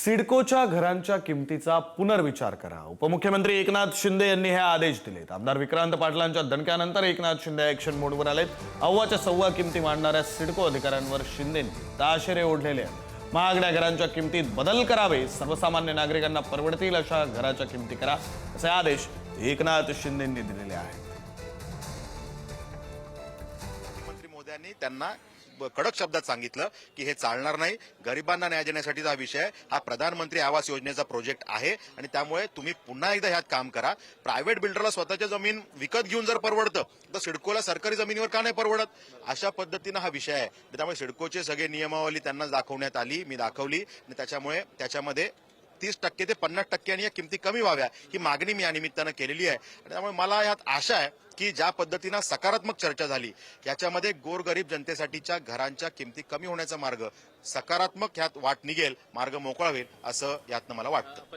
सिडकोच्या घरांच्या किमतीचा पुनर्विचार करा. उपमुख्यमंत्री एकनाथ शिंदे यांनी हे आदेश दिलेत. आमदार विक्रांत पाटलांच्या दणक्यानंतर एकनाथ शिंदे ऍक्शन मोडवर आलेत. अव्वाच्या सव्वा किमती मांडणाऱ्या सिडको अधिकाऱ्यांवर शिंदेंनी ताशेरे ओढलेले आहेत. महागड्या घरांच्या किमतीत बदल करावे, सर्वसामान्य नागरिकांना परवडतील अशा घराच्या किमती करा, असे आदेश एकनाथ शिंदेंनी दिलेले आहेत. मुख्यमंत्री मोदयांनी त्यांना कडक शब्दात सांगितलं की हे चालणार नाही. गरिबांना न्याय देण्यासाठीचा हा विषय, हा प्रधानमंत्री आवास योजनेचा प्रोजेक्ट आहे आणि त्यामुळे तुम्ही पुन्हा एकदा ह्यात काम करा. प्रायव्हेट बिल्डरला स्वतःची जमीन विकत घेऊन जर परवडतं तर सिडकोला सरकारी जमिनीवर का नाही परवडत? अशा पद्धतीनं हा विषय आहे. त्यामुळे सिडकोचे सगळे नियमावली त्यांना दाखवण्यात आली, मी दाखवली आणि त्याच्यामध्ये 30% ते 50% आणि या किमती कमी व्हाव्या ही मागणी मी या निमित्तानं केलेली आहे. आणि त्यामुळे मला यात आशा आहे की ज्या पद्धतीनं सकारात्मक चर्चा झाली याच्यामध्ये गोरगरीब जनतेसाठीच्या घरांच्या किमती कमी होण्याचा मार्ग, सकारात्मक ह्यात वाट निघेल, मार्ग मोकळा होईल असं यातनं मला वाटतं.